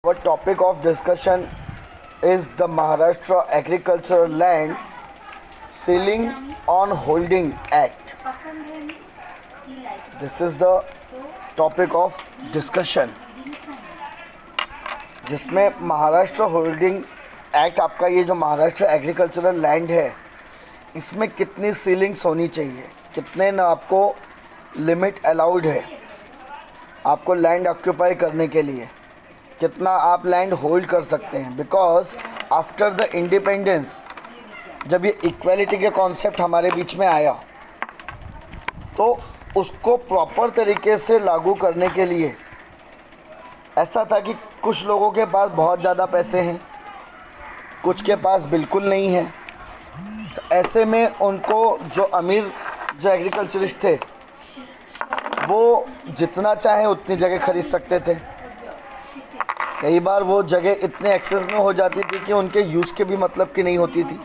Our topic of discussion is the Maharashtra Agricultural Land Ceiling on Holding Act. This is the topic of discussion, जिसमें Maharashtra holding act, आपका ये जो Maharashtra agricultural land है, इसमें कितनी ceilings होनी चाहिए, कितने ना आपको लिमिट अलाउड है आपको लैंड ऑक्यूपाई करने के लिए, कितना आप लैंड होल्ड कर सकते हैं। बिकॉज आफ्टर द इंडिपेंडेंस जब ये इक्वालिटी के कॉन्सेप्ट हमारे बीच में आया तो उसको प्रॉपर तरीके से लागू करने के लिए ऐसा था कि कुछ लोगों के पास बहुत ज़्यादा पैसे हैं, कुछ के पास बिल्कुल नहीं है। तो ऐसे में उनको जो अमीर जो एग्रीकल्चरिस्ट थे वो जितना चाहे उतनी जगह खरीद सकते थे। कई बार वो जगह इतने एक्सेस में हो जाती थी कि उनके यूज़ के भी मतलब की नहीं होती थी।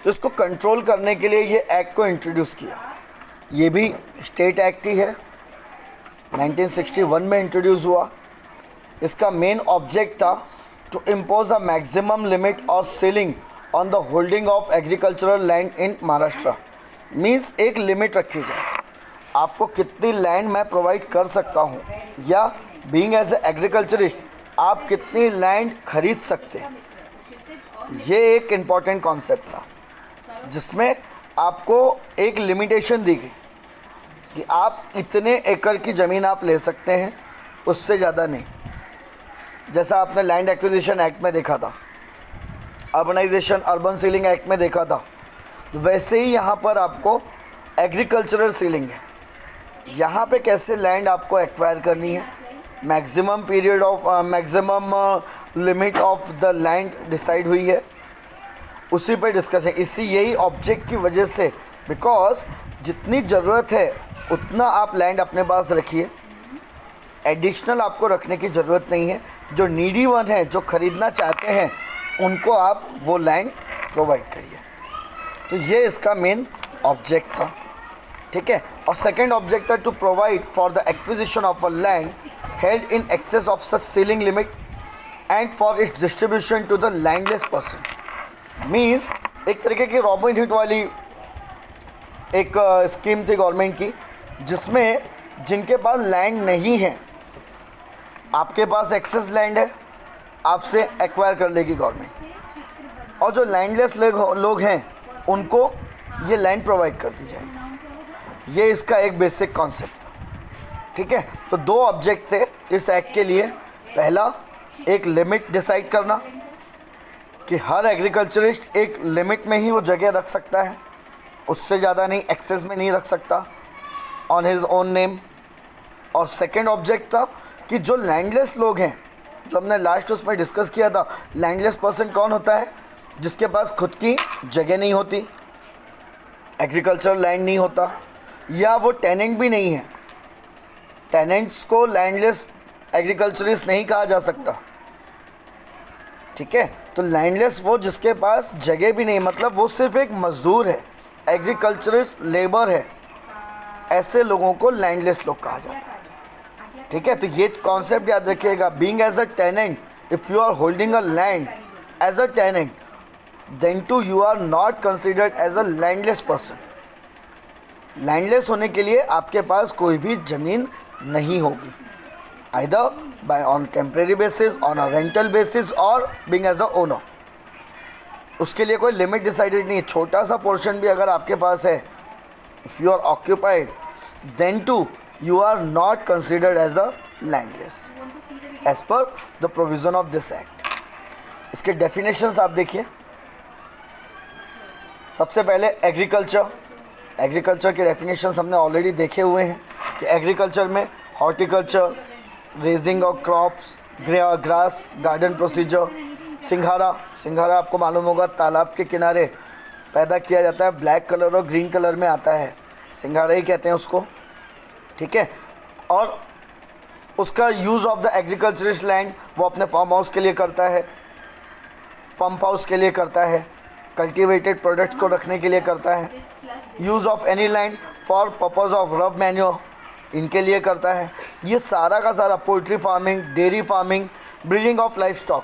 तो इसको कंट्रोल करने के लिए ये एक्ट को इंट्रोड्यूस किया। ये भी स्टेट एक्ट ही है, 1961 में इंट्रोड्यूस हुआ। इसका मेन ऑब्जेक्ट था to impose a maximum limit और ceiling on the holding of agricultural land in Maharashtra. Means एक लिमिट रखी जाए, आपको कितनी लैंड मैं प्रोवाइड कर सकता हूँ, या बीइंग एज ए एग्रीकल्चरिस्ट आप कितनी लैंड खरीद सकते हैं। ये एक इम्पॉर्टेंट कॉन्सेप्ट था जिसमें आपको एक लिमिटेशन दी गई कि आप इतने एकड़ की ज़मीन आप ले सकते हैं, उससे ज़्यादा नहीं। जैसा आपने लैंड एक्विजिशन एक्ट में देखा था, अर्बनाइजेशन अर्बन सीलिंग एक्ट में देखा था, वैसे ही यहाँ पर आपको एग्रीकल्चरल सीलिंग है। यहाँ पे कैसे लैंड आपको एक्वायर करनी है, maximum period of maximum limit of the land decide हुई है, उसी पे डिस्कस है। इसी यही ऑब्जेक्ट की वजह से, बिकॉज जितनी ज़रूरत है उतना आप लैंड अपने पास रखिए, एडिशनल आपको रखने की ज़रूरत नहीं है। जो नीडी वन है, जो ख़रीदना चाहते हैं, उनको आप वो लैंड प्रोवाइड करिए। तो ये इसका मेन ऑब्जेक्ट था, ठीक है। और सेकेंड ऑब्जेक्ट था to provide for the acquisition of a land held in excess of such ceiling limit and for its distribution to the landless person। Means एक तरीके की रॉबिन हुड वाली एक स्कीम थी गवर्नमेंट की, जिसमें जिनके पास लैंड नहीं है, आपके पास एक्सेस लैंड है, आपसे एक्वायर कर लेगी गवर्नमेंट, और जो लैंडलेस लोग हैं उनको ये लैंड प्रोवाइड कर दी जाएगी। ये इसका एक बेसिक कॉन्सेप्ट था, ठीक है। तो दो ऑब्जेक्ट थे इस एक्ट के लिए। पहला, एक लिमिट डिसाइड करना कि हर एग्रीकल्चरिस्ट एक लिमिट में ही वो जगह रख सकता है, उससे ज़्यादा नहीं, एक्सेस में नहीं रख सकता ऑन हिज ओन नेम। और सेकंड ऑब्जेक्ट था कि जो लैंडलेस लोग हैं, जो हमने लास्ट उसमें डिस्कस किया था, लैंडलेस पर्सन कौन होता है, जिसके पास खुद की जगह नहीं होती, एग्रीकल्चरल लैंड नहीं होता, या वो टेनेंट भी नहीं है। टेनेंट्स को लैंडलेस एग्रीकल्चरिस्ट नहीं कहा जा सकता, ठीक है। तो लैंडलेस वो जिसके पास जगह भी नहीं, मतलब वो सिर्फ एक मजदूर है, एग्रीकल्चरिस्ट लेबर है, ऐसे लोगों को लैंडलेस लोग कहा जाता है, ठीक है। तो ये कॉन्सेप्ट याद रखिएगा। Being as a tenant, if you are holding a land as a tenant, then too you are not considered as a landless person. Landless होने के लिए आपके पास कोई भी ज़मीन नहीं होगी, either bye on temporary basis, on a rental basis, और बीइंग एज अ ओनर। उसके लिए कोई लिमिट डिसाइडेड नहीं है। छोटा सा पोर्शन भी अगर आपके पास है, if you are occupied, then too you are not considered as a landless as per the provision of this act. इसके डेफिनेशंस आप देखिए। सबसे पहले एग्रीकल्चर के डेफिनेशंस हमने ऑलरेडी देखे हुए हैं कि एग्रीकल्चर में horticulture, raising of crops, grass, garden procedure. सिंघारा आपको मालूम होगा, तालाब के किनारे पैदा किया जाता है, ब्लैक कलर और ग्रीन कलर में आता है, सिंघारा ही कहते हैं उसको, ठीक है। और उसका use of the agriculturist land वो अपने फार्म हाउस के लिए करता है, पंप हाउस के लिए करता है, कल्टिवेटेड प्रोडक्ट्स को रखने के लिए करता है। Use of any land for purpose of rough manure, इनके लिए करता है। ये सारा का सारा poultry farming, dairy farming, breeding of life stock.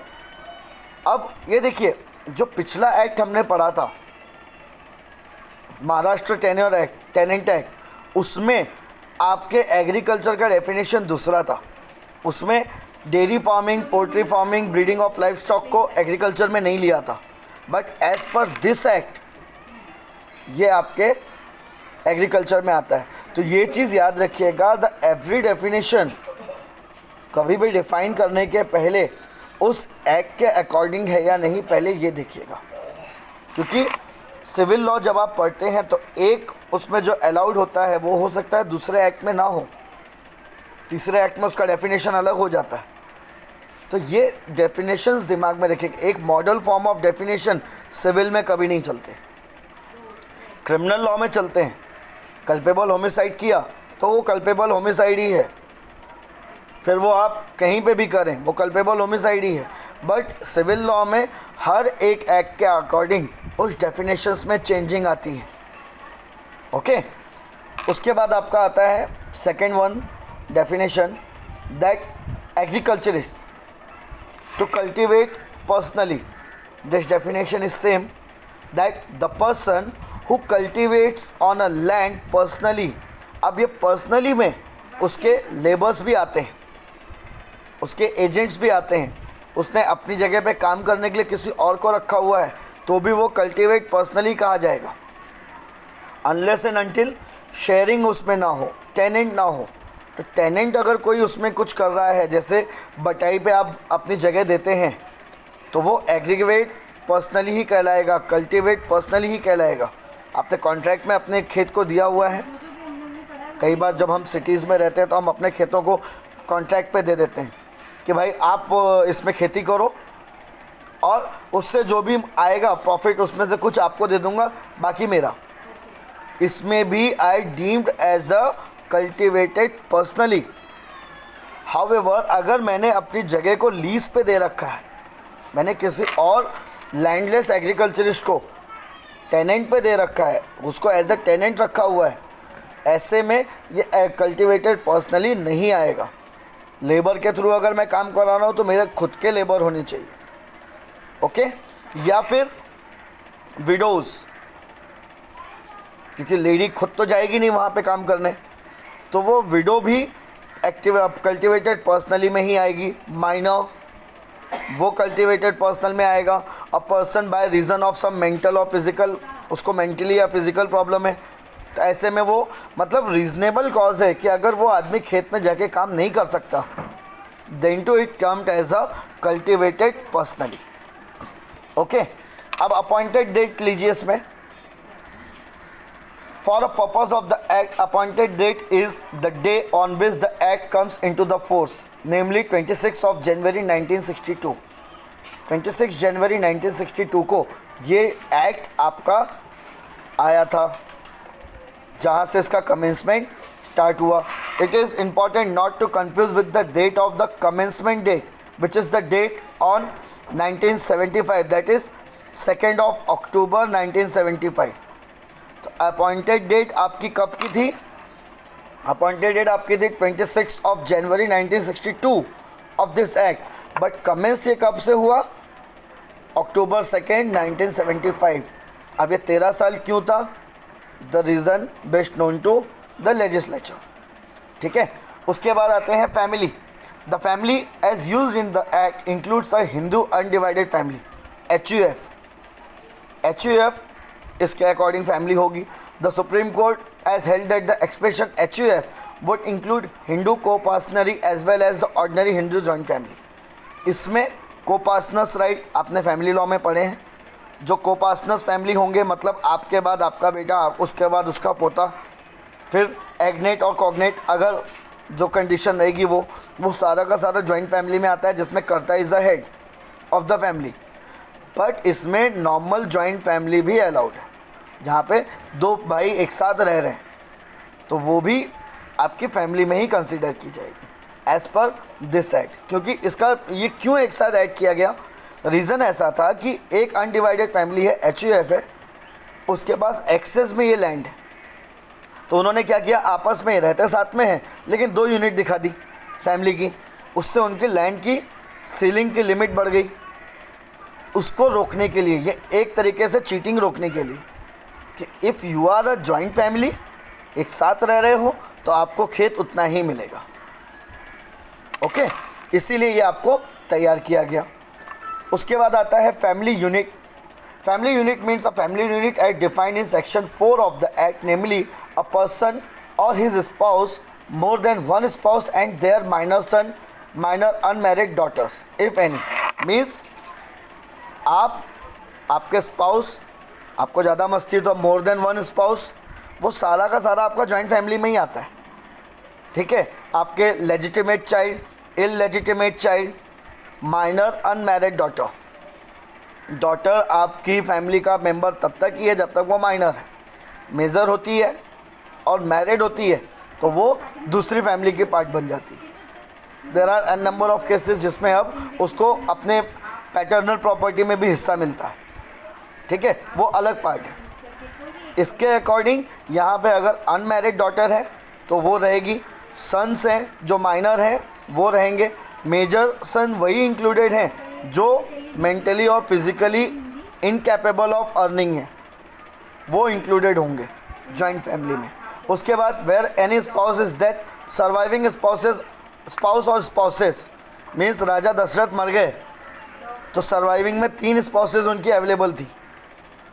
अब ये देखिए, जो पिछला एक्ट हमने पढ़ा था महाराष्ट्र टेनेंट एक्ट, उसमें आपके एग्रीकल्चर का डेफिनेशन दूसरा था। उसमें dairy farming, poultry farming, breeding of livestock को एग्रीकल्चर में नहीं लिया था। But as per this act ये आपके एग्रीकल्चर में आता है। तो ये चीज़ याद रखिएगा, द एवरी डेफिनेशन कभी भी डिफाइन करने के पहले उस एक्ट के अकॉर्डिंग है या नहीं, पहले ये देखिएगा। क्योंकि सिविल लॉ जब आप पढ़ते हैं तो एक उसमें जो अलाउड होता है वो हो सकता है दूसरे एक्ट में ना हो, तीसरे एक्ट में उसका डेफिनेशन अलग हो जाता है। तो ये डेफिनेशंस दिमाग में रखिएगा। एक model form of definition civil में कभी नहीं चलते, क्रिमिनल लॉ में चलते हैं। कल्पेबल होमिसाइड किया तो वो कल्पेबल होमिसाइड ही है, फिर वो आप कहीं पे भी करें वो कल्पेबल होमिसाइड ही है। बट सिविल लॉ में हर एक एक्ट के अकॉर्डिंग उस डेफिनेशंस में चेंजिंग आती है। ओके, उसके बाद आपका आता है second one definition, that agriculturist to cultivate personally. This definition is same, that the person who cultivates on a land personally. अब ये पर्सनली में उसके लेबर्स भी आते हैं, उसके एजेंट्स भी आते हैं, उसने अपनी जगह पे काम करने के लिए किसी और को रखा हुआ है तो भी वो कल्टिवेट पर्सनली कहा जाएगा, अनलेस एंड अनटिल शेयरिंग उसमें ना हो, टेनेंट ना हो। तो टेनेंट अगर कोई उसमें कुछ कर रहा है, जैसे बटाई पे आप अपनी जगह देते हैं, तो वो एग्रीगेट पर्सनली ही कहलाएगा, कल्टिवेट पर्सनली ही कहलाएगा। आपने कॉन्ट्रैक्ट में अपने खेत को दिया हुआ है। कई बार जब हम सिटीज़ में रहते हैं तो हम अपने खेतों को कॉन्ट्रैक्ट पे दे देते हैं कि भाई आप इसमें खेती करो और उससे जो भी आएगा प्रॉफिट उसमें से कुछ आपको दे दूंगा, बाकी मेरा। इसमें भी I deemed as a cultivated personally. However अगर मैंने अपनी जगह को लीज पे दे रखा है, मैंने किसी और लैंडलेस एग्रीकल्चरिस्ट को टेनेंट पे दे रखा है, उसको एज अ टेनेंट रखा हुआ है, ऐसे में ये कल्टिवेटेड पर्सनली नहीं आएगा। लेबर के थ्रू अगर मैं काम करा रहा हूँ तो मेरे खुद के लेबर होने चाहिए। ओके, या फिर विडोज़, क्योंकि लेडी खुद तो जाएगी नहीं वहाँ पे काम करने, तो वो विडो भी कल्टिवेटेड पर्सनली में ही आएगी। माइनर वो कल्टिवेटेड पर्सनल में आएगा। A person by reason of some mental और फिजिकल, उसको मेंटली या फिजिकल प्रॉब्लम है, तो ऐसे में वो मतलब रीजनेबल कॉज है कि अगर वो आदमी खेत में जाके काम नहीं कर सकता, then too it termed as a cultivated personally. Okay, अब अपॉइंटेड डेट लीजिए इसमें। For a purpose of the act, appointed date is the day on which the act comes into the force, namely 26 of January 1962। 26 जनवरी 1962 को ये act आपका आया था, जहाँ से इसका कमेंसमेंट स्टार्ट हुआ। It is important not to confuse with the date of the commencement date which is the date on 1975, that is 2 of October 1975। तो अपॉइंटेड डेट आपकी कब की थी? अपॉइंटेड डेट आपकी थी 26 of January 1962 of this act, but commence ये कब से हुआ? अक्टूबर 2, 1975। अब ये 13 साल क्यों था? The reason best known to the legislature. ठीक है, उसके बाद आते हैं family. The family as used in the act includes a Hindu undivided family, HUF। HUF इसके अकॉर्डिंग फैमिली होगी। The supreme court as held that the expression HUF would include Hindu coparcenary as well as the ordinary Hindu joint family. इसमें coparceners right आपने family law में पढ़े हैं। जो coparceners family होंगे मतलब आपके बाद आपका बेटा, उसके बाद उसका पोता, फिर एग्नेट और कॉग्नेट, अगर जो कंडीशन रहेगी वो सारा का सारा जॉइंट फैमिली में आता है, जिसमें कर्ता is the head of the family. But इसमें नॉर्मल जॉइंट फैमिली भी अलाउड है, जहाँ पे 2 भाई एक साथ रह रहे हैं, तो वो भी आपकी फैमिली में ही कंसिडर की जाएगी एज़ पर दिस एक्ट। क्योंकि इसका ये क्यों एक साथ ऐड किया गया, रीज़न ऐसा था कि एक अनडिवाइडेड फैमिली है, HUF है, उसके पास एक्सेस में ये लैंड है, तो उन्होंने क्या किया, आपस में रहते साथ में हैं लेकिन 2 यूनिट दिखा दी फैमिली की, उससे उनकी लैंड की सीलिंग की लिमिट बढ़ गई। उसको रोकने के लिए, ये एक तरीके से चीटिंग रोकने के लिए कि if you are a joint family, एक साथ रह रहे हो, तो आपको खेत उतना ही मिलेगा। ओके, इसीलिए ये आपको तैयार किया गया। उसके बाद आता है family unit. Family unit means a family unit as defined in section 4 of the act, namely a person और his spouse, more than one spouse and their minor son, minor unmarried daughters if any. Means आपके spouse, आपको ज़्यादा मस्ती तो मोर than one spouse, वो सारा का सारा आपका जॉइंट फैमिली में ही आता है। ठीक है, आपके legitimate child, illegitimate child, minor unmarried daughter. Daughter आपकी फैमिली का मेंबर तब तक ही है जब तक वो माइनर है। मेजर होती है और मैरिड होती है तो वो दूसरी फैमिली की पार्ट बन जाती है। There are an number of cases जिसमें अब उसको अपने पैटर्नल प्रॉपर्टी में भी हिस्सा मिलता है। ठीक है, वो अलग पार्ट है। इसके अकॉर्डिंग यहाँ पे अगर अनमैरिड डॉटर है तो वो रहेगी, सन्स हैं जो माइनर हैं वो रहेंगे, मेजर सन वही इंक्लूडेड हैं जो मेंटली और फिजिकली इनकैपेबल ऑफ अर्निंग है, वो इंक्लूडेड होंगे जॉइंट फैमिली में। उसके बाद where any spouse is death, surviving spouse और स्पाउसेस मीन्स राजा दशरथ मर गए तो सर्वाइविंग में 3 स्पाउसेस उनकी अवेलेबल थी।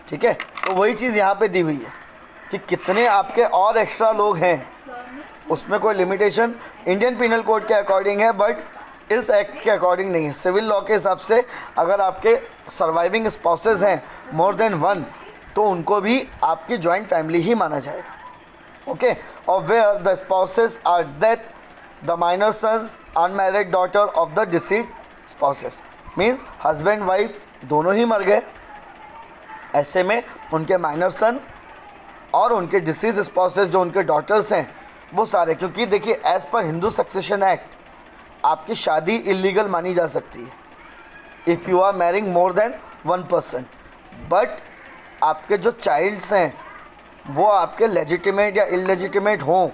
ठीक है, तो वही चीज़ यहाँ पे दी हुई है कि कितने आपके और एक्स्ट्रा लोग हैं, उसमें कोई लिमिटेशन इंडियन पिनल कोड के अकॉर्डिंग है बट इस एक्ट के अकॉर्डिंग नहीं है। सिविल लॉ के हिसाब से अगर आपके सर्वाइविंग स्पाउसेस हैं मोर देन 1 तो उनको भी आपकी जॉइंट फैमिली ही माना जाएगा। ओके, और where the spouses are death, the minor sons, unmarried daughter of the deceased spouses means husband wife दोनों ही मर गए, ऐसे में उनके माइनर सन और उनके डिसीज स्पाउसेस जो उनके डॉटर्स हैं वो सारे, क्योंकि देखिए as per Hindu succession act आपकी शादी इलीगल मानी जा सकती है if you are marrying more than 1 person, but आपके जो चाइल्ड्स हैं वो आपके लेजिटिमेट या इलेजिटिमेट हों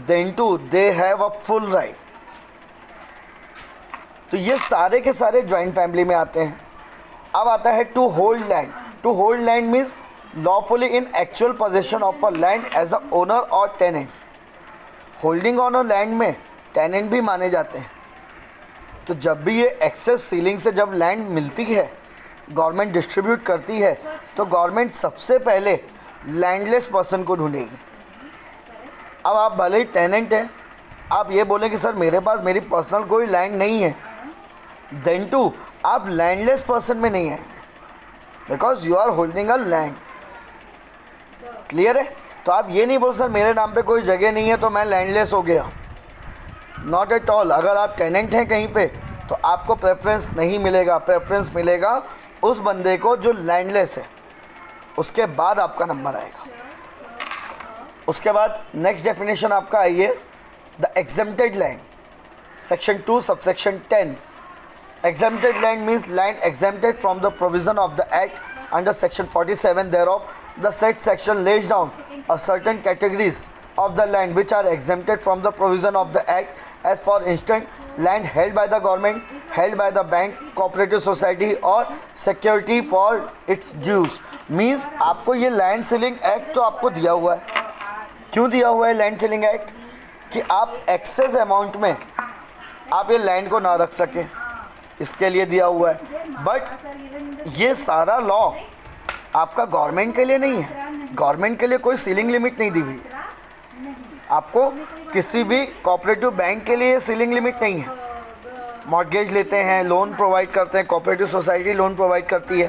then too they have a full right. तो ये सारे के सारे जॉइंट फैमिली में आते हैं। अब आता है to hold land. To hold land means lawfully in actual possession of a land as a owner और tenant. Holding on a land में टेनेंट भी माने जाते हैं। तो जब भी ये एक्सेस सीलिंग से जब लैंड मिलती है, गवर्नमेंट डिस्ट्रीब्यूट करती है, तो गवर्नमेंट सबसे पहले लैंडलेस पर्सन को ढूंढेगी। अब आप भले ही टेनेंट हैं, आप ये बोलें कि सर मेरे पास मेरी पर्सनल कोई लैंड नहीं है, देन टू आप लैंडलेस पर्सन में नहीं आएंगे because you are holding a land. Clear है? तो आप ये नहीं बोल सर मेरे नाम पे कोई जगह नहीं है तो मैं लैंडलेस हो गया, नॉट एट ऑल। अगर आप टेनेंट हैं कहीं पे तो आपको प्रेफरेंस नहीं मिलेगा, प्रेफरेंस मिलेगा उस बंदे को जो लैंडलेस है, उसके बाद आपका नंबर आएगा। उसके बाद नेक्स्ट डेफिनेशन आपका आइए, the exempted land, section 2 subsection 10। Exempted land means land exempted from the provision of the act under section 47 thereof. The said section lays down a certain categories of the land which are exempted from the provision of the act, as for instance land held by the government, held by the bank, cooperative society or security for its dues. Means आपको ये land ceiling act तो आपको दिया हुआ है। क्यों दिया हुआ है लैंड सीलिंग एक्ट? कि आप एक्सेस अमाउंट में आप ये लैंड को ना रख सकें, इसके लिए दिया हुआ है। बट ये सारा लॉ आपका गवर्नमेंट के लिए नहीं है, गवर्नमेंट के लिए कोई सीलिंग लिमिट नहीं दी हुई है। आपको किसी भी कोऑपरेटिव बैंक के लिए सीलिंग लिमिट नहीं है। मॉर्गेज लेते हैं, लोन प्रोवाइड करते हैं, कोऑपरेटिव सोसाइटी लोन प्रोवाइड करती है,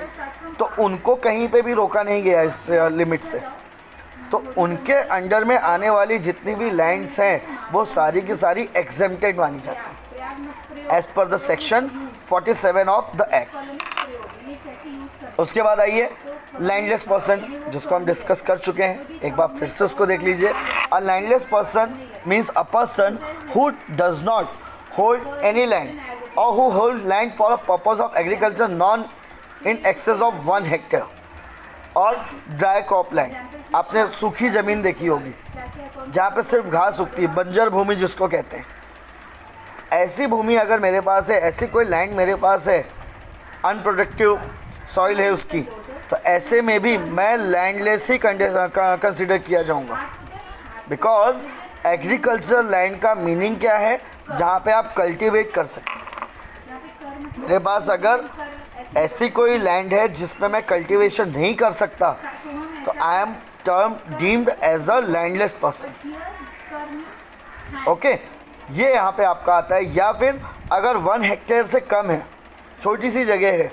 तो उनको कहीं पे भी रोका नहीं गया इस लिमिट से। तो उनके अंडर में आने वाली जितनी भी लैंड्स हैं वो सारी की सारी एग्जेम्प्टेड मानी जाती है as per the section 47 of the act. उसके बाद आइए लैंडलेस पर्सन, जिसको हम डिस्कस कर चुके हैं, एक बार फिर से उसको देख लीजिए। A landless person means a person who does not hold any land और who hold land for a purpose of agriculture non in excess of 1 hectare. और ड्राई क्रॉप लैंड, आपने सूखी ज़मीन देखी होगी जहाँ पे सिर्फ घास उगती है, बंजर भूमि जिसको कहते हैं। ऐसी भूमि अगर मेरे पास है, ऐसी कोई लैंड मेरे पास है, अनप्रोडक्टिव सॉइल है उसकी, तो ऐसे में भी मैं लैंडलेस ही कंसिडर किया जाऊंगा। बिकॉज एग्रीकल्चर लैंड का मीनिंग क्या है? जहाँ पे आप कल्टीवेट कर सकते। मेरे पास अगर ऐसी कोई लैंड है जिसमें मैं कल्टीवेशन नहीं कर सकता, तो I am term deemed as a landless person. Okay, ये यहाँ पे आपका आता है। या फिर अगर 1 हेक्टेयर से कम है, छोटी सी जगह है,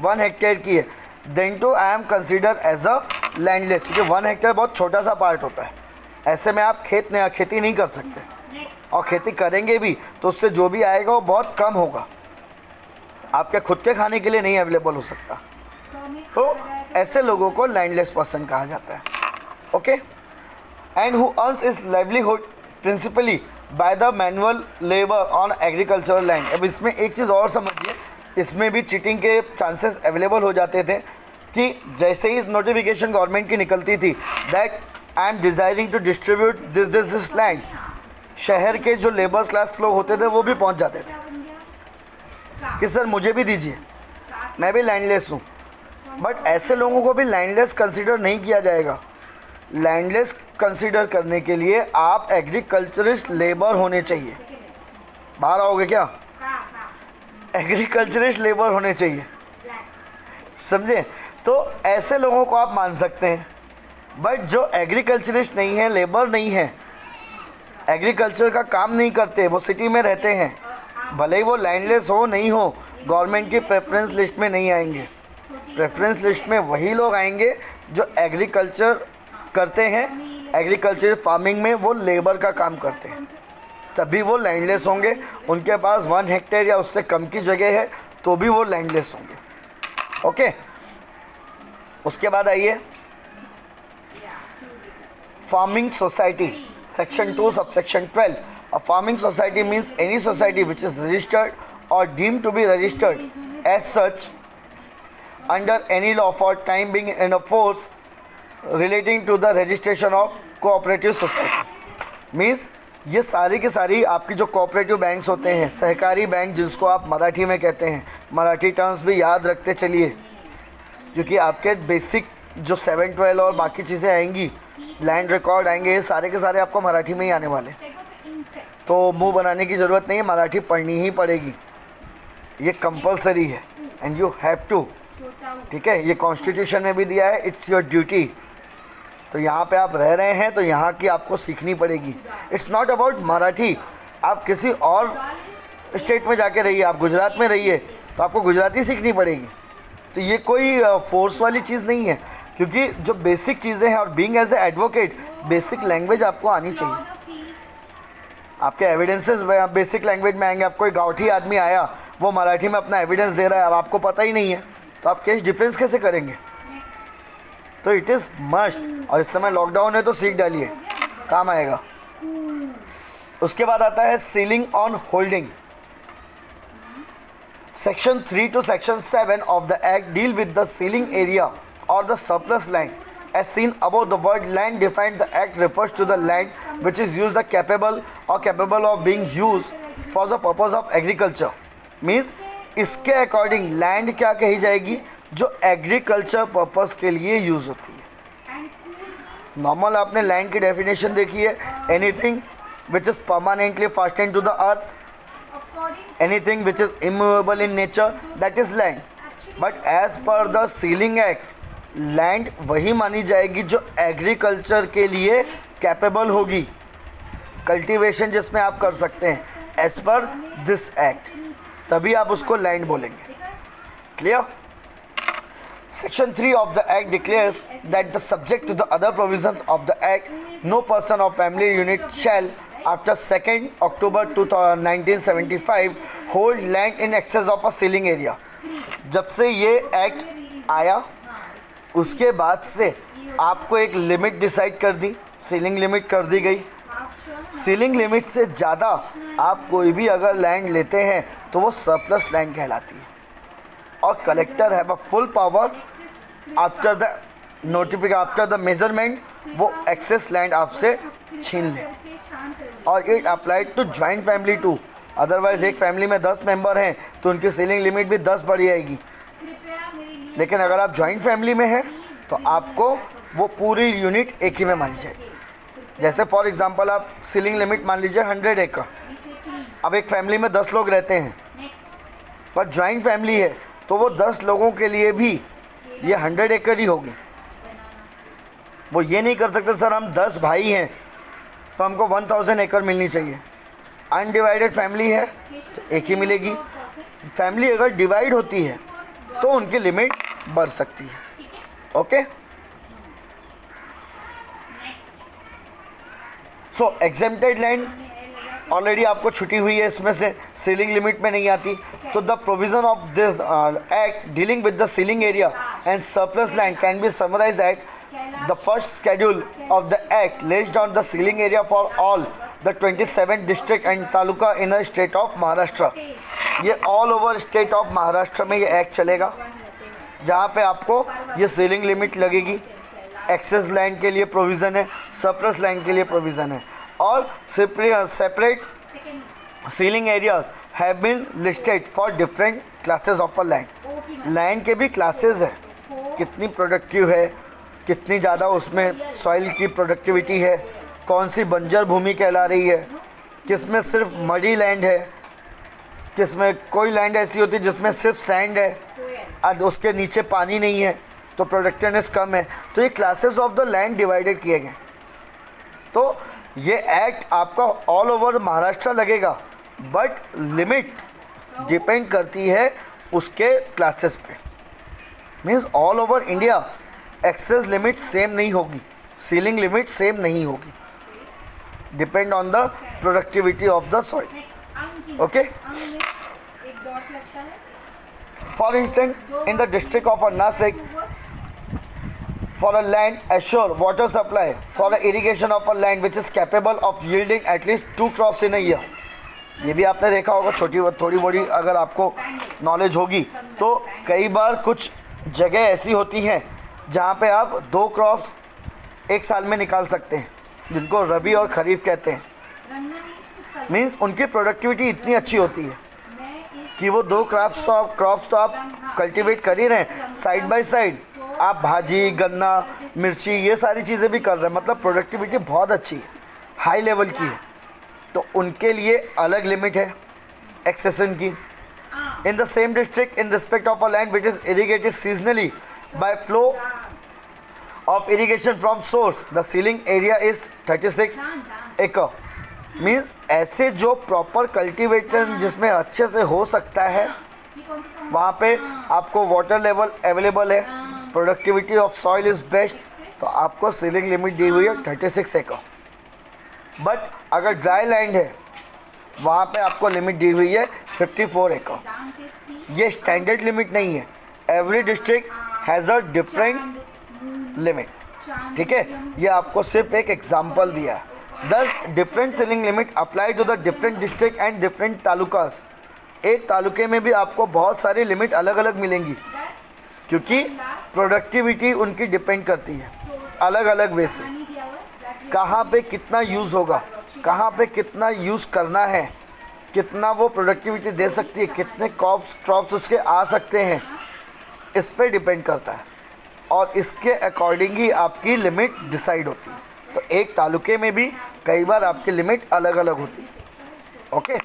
1 हेक्टेयर की है, then too I am consider as a landless, क्योंकि 1 हेक्टेयर बहुत छोटा सा पार्ट होता है। ऐसे में आप खेती नहीं कर सकते, और खेती करेंगे भी तो उससे जो भी आएगा वो बहुत कम होगा, आपके खुद के खाने के लिए नहीं अवेलेबल हो सकता। तो ऐसे लोगों को लैंडलेस पर्सन कहा जाता है। Okay, and who earns is livelihood principally by the manual labour on agricultural land. अब इसमें एक चीज़ और समझिए, इसमें भी चीटिंग के चांसेस अवेलेबल हो जाते थे कि जैसे ही नोटिफिकेशन गवर्नमेंट की निकलती थी that I am desiring to distribute this land, शहर के जो लेबर क्लास लोग होते थे वो भी पहुंच जाते थे कि सर मुझे भी दीजिए, मैं भी लैंडलेस हूँ। बट ऐसे लोगों को भी लैंडलेस कंसीडर नहीं किया जाएगा। लैंडलेस कंसीडर करने के लिए आप एग्रीकल्चरिस्ट लेबर होने चाहिए। बाहर आओगे क्या? एग्रीकल्चरिस्ट लेबर होने चाहिए, समझे? तो ऐसे लोगों को आप मान सकते हैं। बट जो एग्रीकल्चरिस्ट नहीं है, लेबर नहीं है, एग्रीकल्चर का काम नहीं करते, वो सिटी में रहते हैं, भले ही वो लैंडलेस हो नहीं हो, गवर्नमेंट की प्रेफरेंस लिस्ट में नहीं आएंगे। प्रेफरेंस लिस्ट में वही लोग आएंगे जो एग्रीकल्चर करते हैं, एग्रीकल्चर फार्मिंग में वो लेबर का काम करते हैं, तभी वो लैंडलेस होंगे। उनके पास 1 हेक्टेयर या उससे कम की जगह है तो भी वो लैंडलेस होंगे। ओके, उसके बाद आइए farming society, section 2 subsection 12। A farming society means any society which is registered or deemed to be registered as such under any law for time being in a force relating to the registration of cooperative society। Means ये सारी की सारी आपकी जो cooperative banks होते हैं, सहकारी bank जिसको आप मराठी में कहते हैं, मराठी टर्म्स भी याद रखते चलिए, क्योंकि आपके बेसिक जो 7-12 और बाकी चीज़ें आएंगी, लैंड रिकॉर्ड आएंगे, ये सारे के सारे आपको मराठी में ही आने वाले। तो मुंह बनाने की ज़रूरत नहीं है, मराठी पढ़नी ही पड़ेगी, ये कंपलसरी है एंड यू हैव टू। ठीक है, ये कॉन्स्टिट्यूशन में भी दिया है, इट्स योर ड्यूटी। तो यहाँ पे आप रह रहे हैं तो यहाँ की आपको सीखनी पड़ेगी। इट्स नॉट अबाउट मराठी, आप किसी और स्टेट में जाके रहिए, आप गुजरात में रहिए तो आपको गुजराती सीखनी पड़ेगी। तो ये कोई फोर्स वाली चीज़ नहीं है, क्योंकि जो बेसिक चीज़ें हैं, और being as a advocate basic language आपको आनी चाहिए। आपके एविडेंसेस बेसिक लैंग्वेज में आएंगे। आप कोई गाँवठी आदमी आया, वो मराठी में अपना एविडेंस दे रहा है, अब आपको पता ही नहीं है, तो आप केस डिफेंस कैसे करेंगे? तो इट इज़ मस्ट, और इस समय लॉकडाउन है तो सीख डालिए, काम आएगा। उसके बाद आता है ceiling on holding. Section 3 to section 7 of the act deal with the ceiling area or the surplus land. As seen above, the word land defined, the act refers to the land which is used, the capable or capable of being used for the purpose of agriculture. Means इसके according land क्या कही जाएगी? जो agriculture purpose के लिए use होती है। Normal आपने लैंड की डेफिनेशन देखी है, anything which is permanently fastened to the earth, anything which is immovable in nature, that is land. But as per the Sealing Act, land वही मानी जाएगी जो एग्रीकल्चर के लिए कैपेबल होगी, कल्टीवेशन जिसमें आप कर सकते हैं एज पर दिस एक्ट, तभी आप उसको लैंड बोलेंगे। Clear? Section 3 of the Act declares that the subject to the other provisions of the Act, no person or family unit shall after 2nd October 1975 hold land in excess of a ceiling area। जब से ये act आया उसके बाद से आपको एक limit decide कर दी, सीलिंग लिमिट कर दी गई। सीलिंग लिमिट से ज़्यादा आप कोई भी अगर लैंड लेते हैं तो वो सरप्लस लैंड कहलाती है, और collector have a full power after the notification after the measurement वो एक्सेस लैंड आपसे छीन ले। और it applied to joint family too. Otherwise एक फैमिली में 10 मेंबर हैं तो उनकी सीलिंग लिमिट भी 10 बढ़ जाएगी। लेकिन अगर आप ज्वाइंट फैमिली में हैं तो आपको वो पूरी यूनिट एक ही में मानी जाएगी। जैसे फॉर एग्जांपल आप सीलिंग लिमिट मान लीजिए 100 एकड़। अब एक फैमिली में 10 लोग रहते हैं, पर ज्वाइंट फैमिली है तो वो 10 लोगों के लिए भी ये 100 एकड़ ही होगी। वो ये नहीं कर सकते सर हम 10 भाई हैं तो हमको 1000 एकड़ मिलनी चाहिए। अनडिवाइडेड फैमिली है तो एक ही मिलेगी। फैमिली अगर डिवाइड होती है तो उनकी लिमिट बढ़ सकती है। ओके, सो एग्जेम्प्टेड लैंड ऑलरेडी आपको छुटी हुई है, इसमें से सीलिंग लिमिट में नहीं आती। तो the provision of this act dealing with the ceiling area and surplus land can be summarized at the first schedule of the act lays down the ceiling area for all the 27 district and taluka in the state of Maharashtra. ये all over state of Maharashtra में ये act चलेगा, जहाँ पे आपको ये ceiling limit लगेगी। Excess land के लिए प्रोविज़न है, सरप्लस लैंड के लिए प्रोविज़न है। और separate ceiling areas have been listed for different classes of a land. Land के भी क्लासेस है, कितनी प्रोडक्टिव है, कितनी ज़्यादा उसमें सॉइल की प्रोडक्टिविटी है, कौन सी बंजर भूमि कहला रही है, किस में सिर्फ मडी लैंड है, किस में कोई लैंड ऐसी होती है जिसमें सिर्फ सैंड है और उसके नीचे पानी नहीं है तो प्रोडक्टिवनेस कम है। तो ये classes of the land divided किए गए। तो ये एक्ट आपका ऑल ओवर महाराष्ट्र लगेगा, बट लिमिट डिपेंड करती है उसके क्लासेस पे। Means all over India access limit same नहीं होगी, सीलिंग लिमिट सेम नहीं होगी, depend on the productivity of the soil. Okay, for instance in the district of Nashik for a land assure water supply for the irrigation of a land which is capable of yielding at least 2 crops in a year। ये भी आपने देखा होगा, थोड़ी बड़ी अगर आपको knowledge होगी तो कई बार कुछ जगह ऐसी होती हैं जहाँ पे आप 2 क्रॉप्स एक साल में निकाल सकते हैं, जिनको रबी और खरीफ कहते हैं। मीन्स उनकी प्रोडक्टिविटी इतनी अच्छी होती है कि वो 2 क्रॉप्स तो आप कल्टीवेट कर ही रहे हैं, साइड बाय साइड आप भाजी, गन्ना, मिर्ची ये सारी चीज़ें भी कर रहे हैं। मतलब प्रोडक्टिविटी बहुत अच्छी है, हाई लेवल की है। तो उनके लिए अलग लिमिट है एक्सेशन की। In the same district in respect of a land which is irrigated seasonally by flow of irrigation from source the ceiling area is 36 acre. Means ऐसे जो प्रॉपर कल्टीवेशन जिसमें अच्छे से हो सकता है वहाँ पे आपको वाटर लेवल अवेलेबल है, productivity of soil is best, तो आपको सीलिंग लिमिट दी हुई है 36 एकड़। बट अगर ड्राई लैंड है वहाँ पे आपको लिमिट दी हुई है 54 एकड़। ये स्टैंडर्ड लिमिट नहीं है, every district has a different limit. ठीक है, ये आपको सिर्फ एक एग्जाम्पल दिया है। 10 different ceiling limit apply to the different district and डिफरेंट तालुकास। एक तालुके में भी आपको बहुत सारी लिमिट अलग अलग मिलेंगी, क्योंकि प्रोडक्टिविटी उनकी डिपेंड करती है अलग अलग वे से। कहाँ पे कितना यूज़ होगा, कहाँ पे कितना यूज़ करना है, कितना वो प्रोडक्टिविटी दे सकती है, कितने क्रॉप्स उसके आ सकते हैं, इस पर डिपेंड करता है। और इसके अकॉर्डिंग ही आपकी लिमिट डिसाइड होती है। तो एक तालुके में भी कई बार आपकी लिमिट अलग अलग होती है। ओके,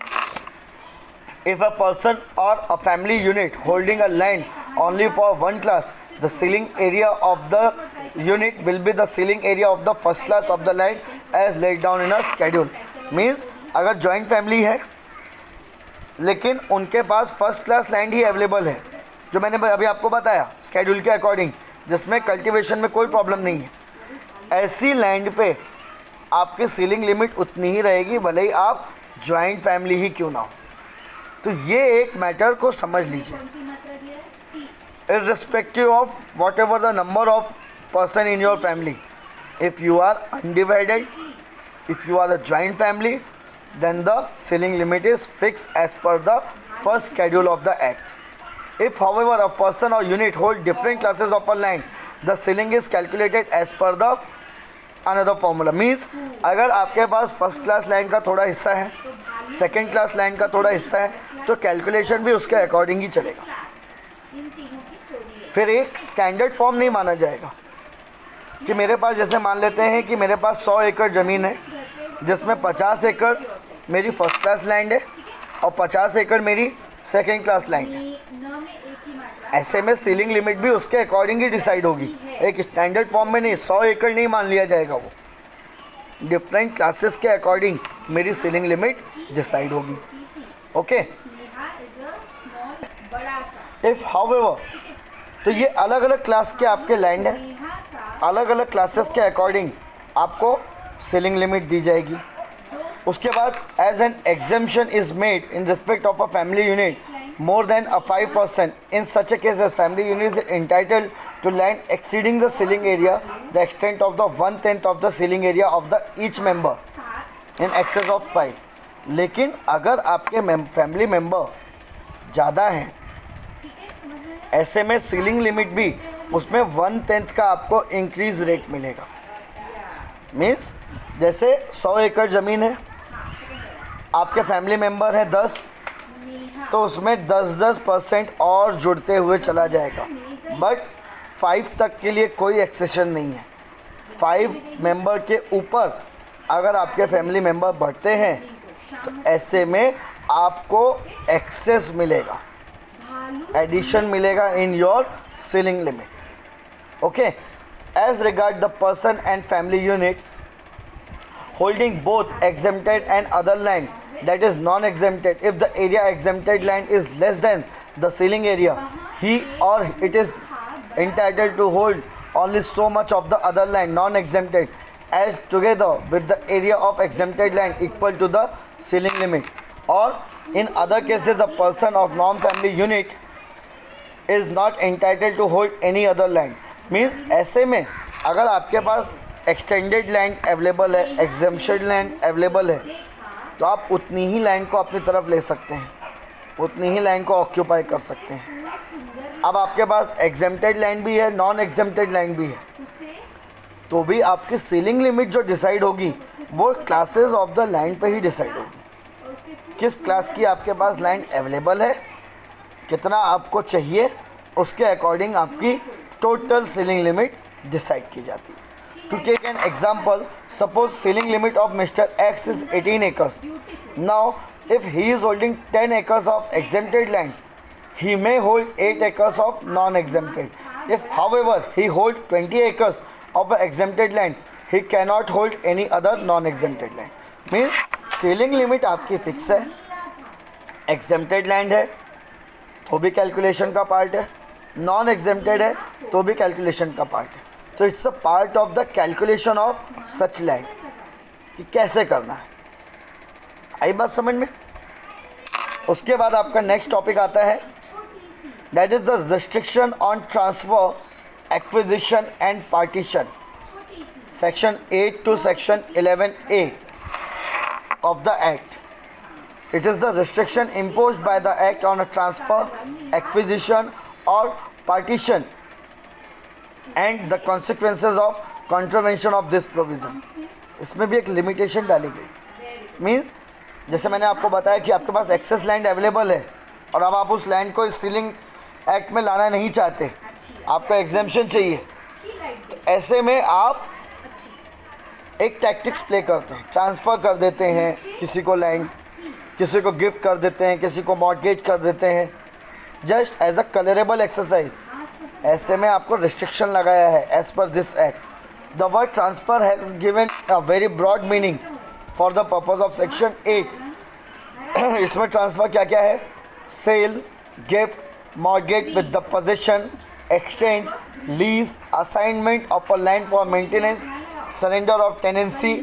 इफ़ अ पर्सन और अ family unit holding a land only for one class, the ceiling area of the unit will be the ceiling area of the first class of the land as laid down in a schedule। Means अगर joint family है लेकिन उनके पास first class land ही available है, जो मैंने अभी आपको बताया स्केड्यूल के अकॉर्डिंग, जिसमें कल्टीवेशन में कोई प्रॉब्लम नहीं है, ऐसी लैंड पे आपकी सीलिंग लिमिट उतनी ही रहेगी, भले ही आप जॉइंट फैमिली ही क्यों ना हो। तो ये एक मैटर को समझ लीजिए। Irrespective of whatever the number of person in your family, if you are undivided, if you are a joint family, then the ceiling limit is fixed as per the first schedule of the act. If however a person or unit hold different classes of a land, the ceiling is calculated as per the another formula. Means अगर आपके पास first class land का थोड़ा हिस्सा है, second class land का थोड़ा हिस्सा है, तो कैलकुलेशन भी उसके अकॉर्डिंग ही चलेगा। फिर एक स्टैंडर्ड फॉर्म नहीं माना जाएगा कि मेरे पास, जैसे मान लेते हैं कि मेरे पास 100 एकड़ ज़मीन है जिसमें 50 एकड़ मेरी फर्स्ट क्लास लैंड है और 50 एकड़ मेरी सेकेंड क्लास लैंड है। ऐसे में सीलिंग लिमिट भी उसके अकॉर्डिंग ही डिसाइड होगी, एक स्टैंडर्ड फॉर्म में नहीं। 100 एकड़ नहीं मान लिया जाएगा, वो डिफरेंट क्लासेस के अकॉर्डिंग मेरी सीलिंग लिमिट डिसाइड होगी। ओके, इफ़ हाउएवर, तो ये अलग अलग क्लास के आपके लैंड है, अलग अलग क्लासेस के अकॉर्डिंग आपको सीलिंग लिमिट दी जाएगी। उसके बाद as an exemption is made in respect of a family unit more than a 5%. In such a case, as family unit is entitled to land exceeding the ceiling area, the extent of the 1/10 of the ceiling area of the each member in excess of 5. लेकिन अगर आपके family member ज़्यादा हैं, ऐसे में ceiling limit भी उसमें 1/10 का आपको इंक्रीज रेट मिलेगा। मीन्स जैसे 100 एकड़ ज़मीन है, आपके फैमिली मेम्बर हैं 10, तो उसमें 10% और जुड़ते हुए चला जाएगा। बट 5 तक के लिए कोई एक्सेशन नहीं है। 5 मेंबर के ऊपर अगर आपके फैमिली मेंबर बढ़ते हैं तो ऐसे में आपको एक्सेस मिलेगा, एडिशन मिलेगा in your ceiling limit. Okay, as regard the person and family units holding both exempted and other land that is non-exempted, if the area exempted land is less than the ceiling area, he or it is entitled to hold only so much of the other land non-exempted as together with the area of exempted land equal to the ceiling limit. Or in other cases, the person of non-family unit is not entitled to hold any other land. Means ऐसे में अगर आपके पास extended land available है, exemption land available है, तो आप उतनी ही land को अपनी तरफ ले सकते हैं, उतनी ही लैंड को ऑक्यूपाई कर सकते हैं। अब आपके पास एग्जेम्प्टेड लैंड भी है, नॉन एग्जेम्प्टेड लैंड भी है, तो भी आपकी सीलिंग लिमिट जो डिसाइड होगी वो क्लासेस ऑफ द लैंड पे ही डिसाइड होगी। किस क्लास की आपके पास लैंड अवेलेबल है, कितना आपको चाहिए, उसके अकॉर्डिंग आपकी टोटल सीलिंग लिमिट डिसाइड की जाती है। To take an example, suppose ceiling limit of Mr. X is 18 acres. Now, if he is holding 10 acres of exempted land, he may hold 8 acres of non-exempted. If, however, he holds 20 acres of exempted land, he cannot hold any other non-exempted land. Means ceiling limit आपकी fix है, exempted land है तो भी calculation का part है, non exempted है तो भी कैलकुलेशन का पार्ट है। तो it's a part of the calculation of such land कि कैसे करना है। आई बात समझ में? उसके बाद आपका नेक्स्ट टॉपिक आता है, that is the restriction on transfer, acquisition and partition, section 8 to section 11A of the act. It is the restriction imposed by the act on a transfer, acquisition or partition and the consequences of contravention of this provision. इसमें भी एक limitation डाली गई। Means जैसे मैंने आपको बताया कि आपके पास एक्सेस लैंड अवेलेबल है और अब आप उस लैंड को इस सीलिंग एक्ट में लाना नहीं चाहते, आपको एग्जेम्पशन चाहिए, तो ऐसे में आप एक टैक्टिक्स प्ले करते हैं, ट्रांसफ़र कर देते हैं किसी को लैंड, किसी को गिफ्ट कर देते हैं, किसी को मॉर्गेज कर देते हैं, just as a colourable exercise. ऐसे में आपको रिस्ट्रिक्शन लगाया है as per this act. The word transfer has given a very broad meaning for the purpose of section 8। इसमें ट्रांसफ़र क्या क्या है? Sale, gift, mortgage with the possession, exchange, lease, assignment of a land for maintenance, surrender of tenancy,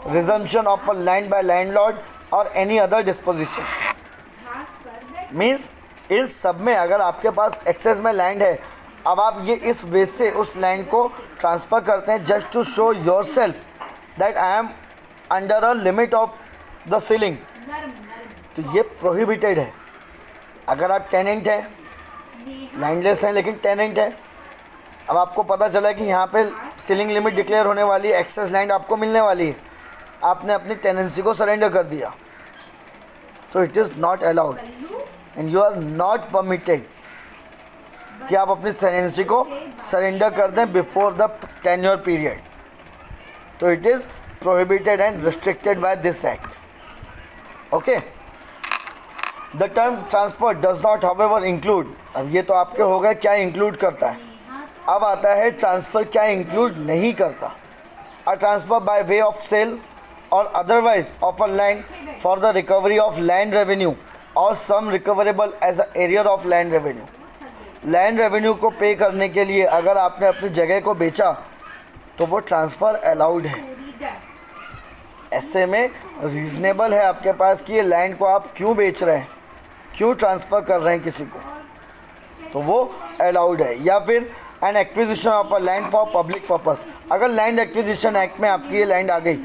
resumption of a land by landlord और any other disposition. Means इन सब में अगर आपके पास एक्सेस में लैंड है, अब आप ये इस वे से उस लैंड को ट्रांसफ़र करते हैं just to show yourself that I am under a limit of the ceiling, तो ये प्रोहिबिटेड है। अगर आप टेनेंट हैं, लैंडलेस हैं लेकिन टेनेंट है, अब आपको पता चला कि यहाँ पे सीलिंग लिमिट डिक्लेयर होने वाली है, एक्सेस लैंड आपको मिलने वाली है, आपने अपनी टेनेंसी को सरेंडर कर दिया, so it is not allowed and you are not permitted कि आप अपनी टेनेंसी को सरेंडर कर दें बिफोर द टेन्योर पीरियड। तो it is prohibited and restricted by this act. Okay, the term transfer does not however include, अब ये तो आपके हो गए क्या इंक्लूड करता है, अब आता है ट्रांसफ़र क्या इंक्लूड नहीं करता। A transfer by way of sale और otherwise of a land for the recovery of land revenue और sum recoverable as a arrear of land revenue. Land revenue को पे करने के लिए अगर आपने अपनी जगह को बेचा तो वो ट्रांसफ़र अलाउड है। ऐसे में रीज़नेबल है आपके पास कि ये लैंड को आप क्यों बेच रहे हैं, क्यों ट्रांसफ़र कर रहे हैं किसी को, तो वो अलाउड है। या फिर N acquisition of a land for public purpose, अगर लैंड एक्विजिशन एक्ट में आपकी ये लैंड आ गई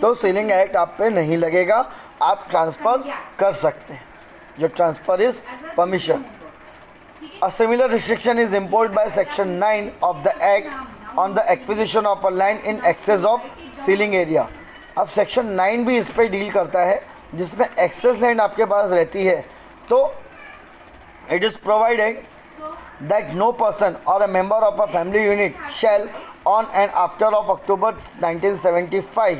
तो सीलिंग एक्ट आप पे नहीं लगेगा, आप ट्रांसफ़र कर सकते हैं, जो transfer is permission. A similar restriction is imposed by Section 9 of the Act on the acquisition of a land in excess of ceiling area। अब Section 9 भी इस पर डील करता है, जिसमें एक्सेस लैंड आपके पास रहती है, तो it is provided that no person or a member of a family unit shall on and after of October 1975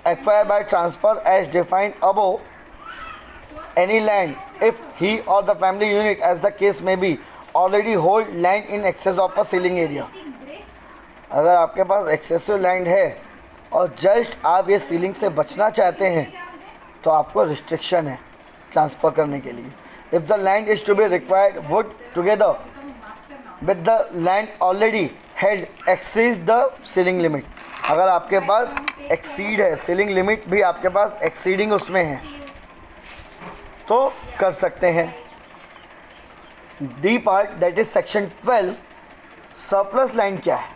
acquire by transfer as defined above any land if he or the family unit as the case may be already hold land in excess of a ceiling area। अगर आपके पास excessive land है और just आप ये ceiling से बचना चाहते हैं तो आपको रिस्ट्रिक्शन है ट्रांसफ़र करने के लिए। If the land is to be required would together with the land already held exceeds the ceiling limit, अगर आपके पास एक्सीड है, सीलिंग लिमिट भी आपके पास एक्सीडिंग उसमें है तो कर सकते हैं। The part that is section 12, surplus land क्या है,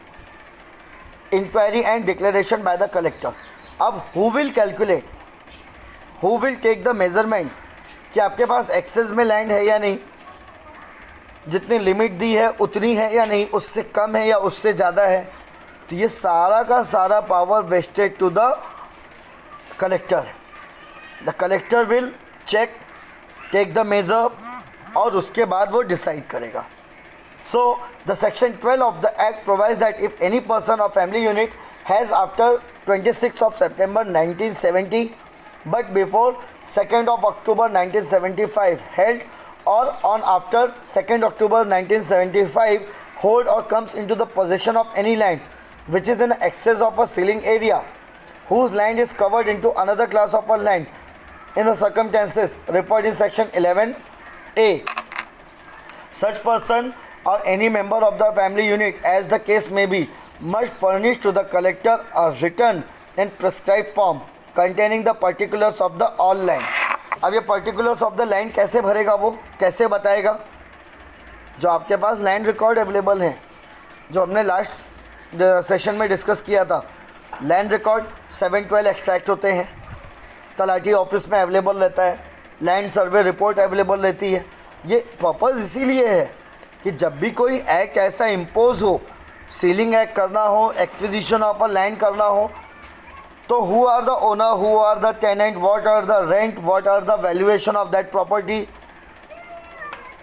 inquiry and declaration by the collector. अब who will calculate, who will take the measurement कि आपके पास एक्सेस में लैंड है या नहीं, जितनी लिमिट दी है उतनी है या नहीं, उससे कम है या उससे ज़्यादा है, तो ये सारा का सारा power vested to the collector. The collector will check, take the measure और उसके बाद वो डिसाइड करेगा। So the section 12 of the act provides that if any person और family unit has after 26 of September 1970 but before 2nd of October 1975 held or on after 2nd October 1975 hold or comes into the possession of any land which is in excess of a ceiling area whose land is covered into another class of a land in the circumstances referred in section 11A, such person or any member of the family unit as the case may be must furnish to the collector a written and prescribed form containing the particulars of the all land। अब ये particulars of the land कैसे भरेगा, वो कैसे बताएगा, जो आपके पास land record available है, जो हमने लास्ट सेशन में डिस्कस किया था। लैंड रिकॉर्ड 712 एक्सट्रैक्ट होते हैं, तलाटी ऑफिस में अवेलेबल रहता है, लैंड सर्वे रिपोर्ट अवेलेबल रहती है। ये पर्पज़ इसीलिए है कि जब भी कोई एक्ट ऐसा इम्पोज हो, सीलिंग एक्ट करना हो, एक्विजिशन ऑफ अ लैंड करना हो, तो who are the owner, who are the tenant, what are the rent, what are the valuation of that property,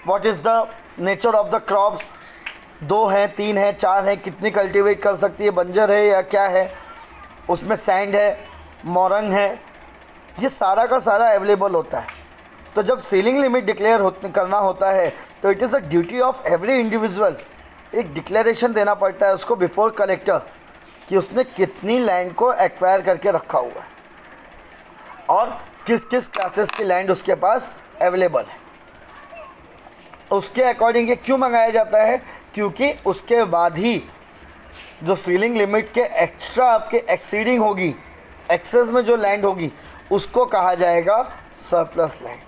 what is the nature of the crops, 2 हैं, 3 हैं, 4 हैं, कितनी cultivate कर सकती है, बंजर है या क्या है, उसमें सैंड है, मोरंग है, ये सारा का सारा अवेलेबल होता है। तो जब सीलिंग लिमिट डिक्लेयर करना होता है तो it is a duty of every individual, एक डिक्लेरेशन देना पड़ता है उसको बिफोर कलेक्टर कि उसने कितनी लैंड को एक्वायर करके रखा हुआ है और किस किस क्लासेस की लैंड उसके पास अवेलेबल है। उसके अकॉर्डिंग ये क्यों मंगाया जाता है, क्योंकि उसके बाद ही जो सीलिंग लिमिट के एक्स्ट्रा आपके एक्सीडिंग होगी, एक्सेस में जो लैंड होगी उसको कहा जाएगा surplus land.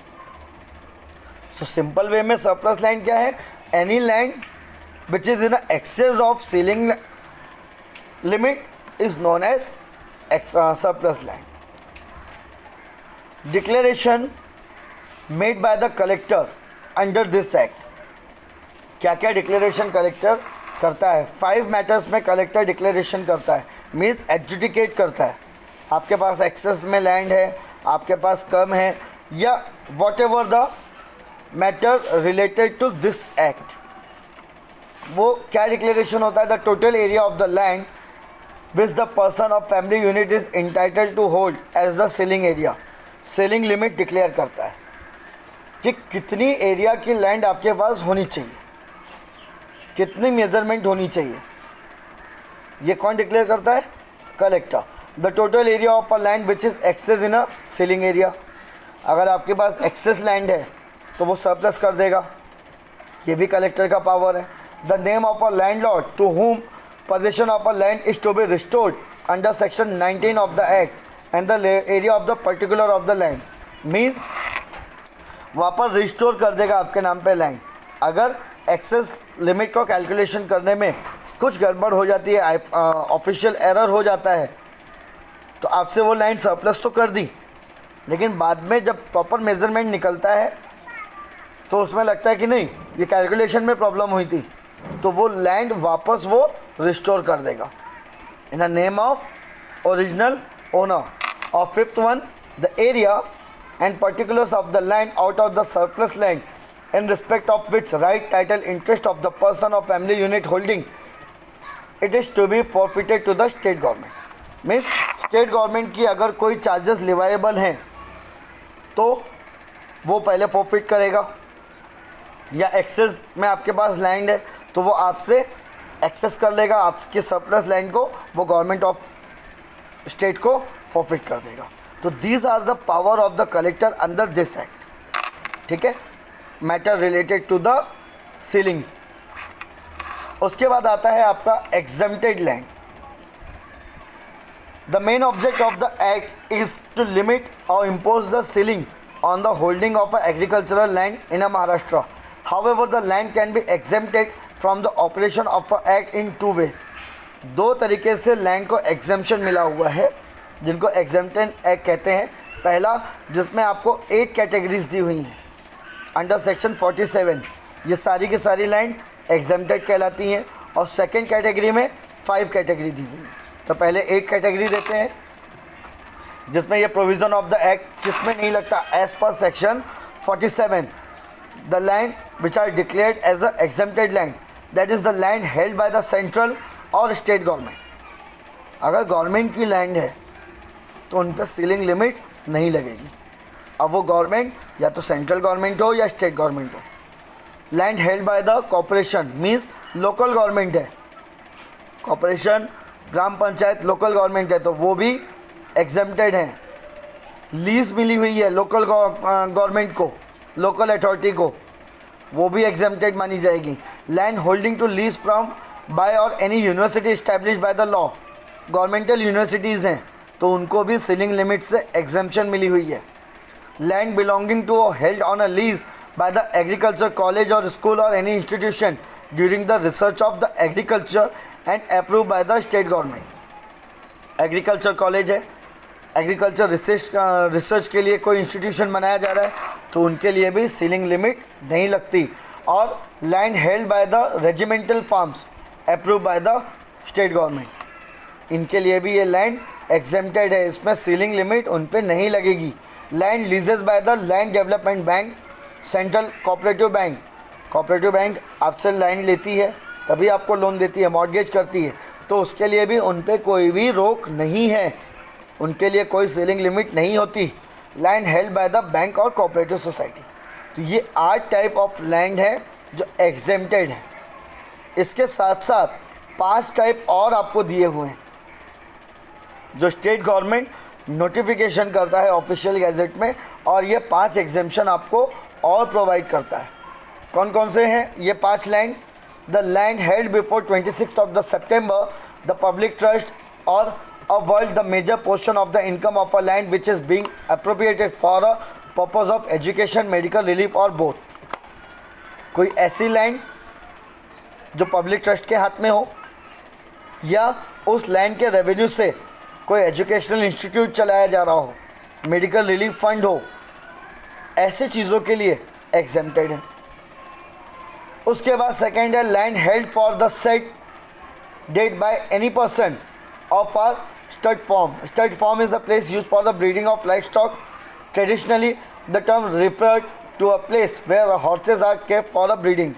So simple way में सरप्लस लैंड क्या है, any land which is in excess of ceiling limit is known as surplus land. Declaration made by the collector under this act क्या क्या डिक्लेरेशन कलेक्टर करता है? 5 matters में collector declaration करता है, मीन्स एडजुडिकेट करता है। आपके पास एक्सेस में लैंड है, आपके पास कम है, या whatever the matter related to this act, वो क्या डिक्लेरेशन होता है? The total area of the land which the person of family unit is entitled to hold as the ceiling area. Ceiling limit declare करता है कि कितनी area की land आपके पास होनी चाहिए, कितनी मेजरमेंट होनी चाहिए। ये कौन डिक्लेयर करता है? Collector. The total area of a land which is excess in a ceiling area. अगर आपके पास एक्सेस लैंड है तो वो सरप्लस कर देगा, ये भी कलेक्टर का पावर है। The name of a landlord to whom position of a land is to be restored under section 19 of the act and the area of the particular of the land, means वहाँ पर restore कर देगा आपके नाम पे land. अगर access limit को calculation करने में कुछ गड़बड़ हो जाती है, ऑफिशियल एरर हो जाता है, तो आपसे वो लैंड सरप्लस तो कर दी, लेकिन बाद में जब प्रॉपर मेजरमेंट निकलता है तो उसमें लगता है कि नहीं, ये कैलकुलेशन में प्रॉब्लम हुई थी, तो वो लैंड वापस वो रिस्टोर कर देगा in the name of original owner. और 5th one, the area and particulars of the land out of the surplus land in respect of which right title interest of the person or family unit holding it is to be forfeited to the state government. Means state government की अगर कोई charges लिवाएबल हैं तो वो पहले forfeit करेगा, या access में आपके पास लैंड है तो वो आपसे एक्सेस कर लेगा, आपके सरप्लस लैंड को वो गवर्नमेंट ऑफ स्टेट को फॉरफिट कर देगा। तो these are the power of the collector under this act. ठीक है, matter related to the ceiling. उसके बाद आता है आपका exempted land. The main object of the act is to limit और impose the ceiling on the holding of a agricultural land in a Maharashtra. However the land can be exempted from the operation of a act in 2 ways. 2 तरीके से land को exemption मिला हुआ है, जिनको exempted act कहते हैं। पहला, जिसमें आपको 8 कैटेगरीज दी हुई हैं अंडर सेक्शन 47, ये सारी की सारी लैंड एग्जेम्प्टेड कहलाती हैं। और सेकंड कैटेगरी में 5 कैटेगरी दी हुई है। तो पहले 8 कैटेगरी देते हैं, जिसमें ये प्रोविज़न ऑफ द एक्ट किसमें नहीं लगता? As per section 47, the land which are declared as a exempted land, that is the land held by the central और स्टेट गवर्नमेंट। अगर गवर्नमेंट की लैंड है तो उन पर सीलिंग लिमिट नहीं लगेगी। अब वो गवर्नमेंट या तो सेंट्रल गवर्नमेंट हो या स्टेट गवर्नमेंट हो। Land held by the corporation means local government है, कॉरपोरेशन, ग्राम पंचायत लोकल गवर्नमेंट है, तो वो भी एग्जेम्प्टेड हैं। लीज मिली हुई है लोकल गवर्नमेंट को, लोकल अथॉरिटी को, वो भी एग्जेम्प्टेड मानी जाएगी। Land holding to lease from by और any university establish by the law, governmental universities हैं तो उनको भी सीलिंग लिमिट से एग्जेम्पशन मिली हुई है। लैंड बिलोंगिंग टू और held on a lease by the agriculture college और स्कूल और any institution during the research of the agriculture and approve by the state government. Agriculture college है, agriculture research के लिए कोई इंस्टीट्यूशन बनाया जा रहा है तो उनके लिए भी सीलिंग लिमिट नहीं लगती। और land held by the regimental farms approve by the state government, इनके लिए भी ये लैंड एग्जेम्प्टेड है, इसमें सीलिंग लिमिट उन पे नहीं लगेगी। Land लीजेस by the land development bank, central cooperative bank, cooperative bank आपसे लैंड लेती है तभी आपको लोन देती है, मॉर्गेज करती है, तो उसके लिए भी उन पे कोई भी रोक नहीं है, उनके लिए कोई सीलिंग लिमिट नहीं होती। Land held by the bank और कोऑपरेटिव सोसाइटी, तो ये 8 टाइप ऑफ लैंड है जो एग्जेम्प्टेड है। इसके साथ साथ 5 टाइप और आपको दिए हुए हैं जो स्टेट गवर्नमेंट नोटिफिकेशन करता है ऑफिशियल गैजेट में, और ये 5 एग्जेम्पशन आपको और प्रोवाइड करता है। कौन कौन से हैं ये 5 land? The land held before 26 of the September the public trust और avoid the major portion of the income of a land which is being appropriated for a purpose of education, medical relief और both. कोई ऐसी land जो public trust के हाथ में हो या उस लैंड के रेवेन्यू से कोई एजुकेशनल इंस्टीट्यूट चलाया जा रहा हो, मेडिकल रिलीफ फंड हो, ऐसे चीज़ों के लिए एग्जेम्प्टेड है। उसके बाद सेकेंड है land held for the set date by any person of or stud farm. Stud farm is a place used for the breeding of livestock. Traditionally, the term referred to a place where horses are kept for the breeding.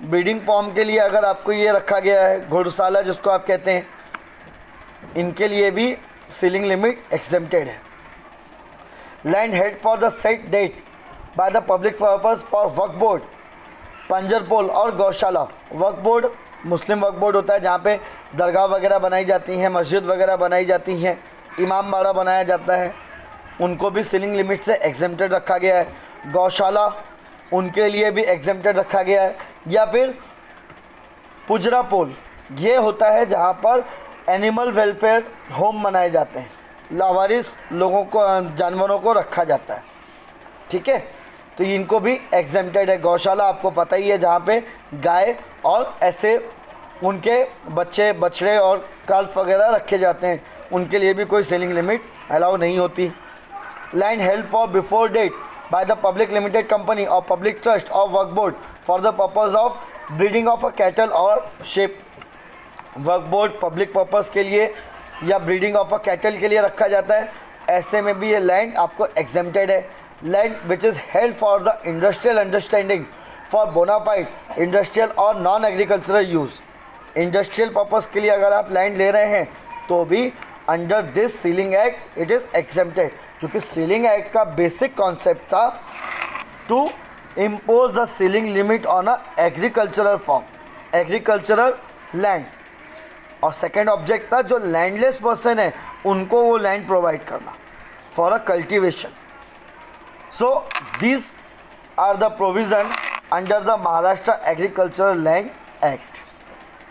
Breeding farm के लिए अगर आपको ये रखा गया है, घोड़शाला जिसको आप कहते हैं, इनके लिए भी सीलिंग लिमिट एक्सेम्प्टेड है. Land held for the set date by the public purpose for Waqf board, Panjrapole और गौशाला. वक्फ बोर्ड मुस्लिम वक्फ बोर्ड होता है जहाँ पे दरगाह वगैरह बनाई जाती हैं, मस्जिद वगैरह बनाई जाती हैं, इमाम बाड़ा बनाया जाता है, उनको भी सीलिंग लिमिट से एग्जेम्प्टेड रखा गया है. गौशाला उनके लिए भी एग्जेम्प्टेड रखा गया है. या फिर पुजरा पोल, ये होता है जहाँ पर एनिमल वेलफेयर होम बनाए जाते हैं, लावारिस लोगों को, जानवरों को रखा जाता है. ठीक है, तो इनको भी एग्जेम्प्टेड है. गौशाला आपको पता ही है जहाँ पे गाय और ऐसे उनके बच्चे, बछड़े और काल्फ वगैरह रखे जाते हैं, उनके लिए भी कोई सेलिंग लिमिट अलाउ नहीं होती. Land held for before date by the public limited company और public trust of Waqf board for the purpose of breeding of a cattle और sheep. Waqf board public purpose के लिए या ब्रीडिंग ऑफ अ कैटल के लिए रखा जाता है, ऐसे में भी ये लैंड आपको एग्जेम्प्टेड है. Land which is held for the industrial understanding for bona fide industrial और non agricultural use. Industrial purpose के लिए अगर आप लैंड ले रहे हैं तो भी under this ceiling act it is exempted, क्योंकि सीलिंग एक्ट का बेसिक कॉन्सेप्ट था to impose the ceiling limit on a agricultural form, agricultural land. और सेकेंड ऑब्जेक्ट था जो लैंडलेस पर्सन है उनको वो लैंड प्रोवाइड करना for a cultivation. So these are the provision under the Maharashtra Agricultural Land Act.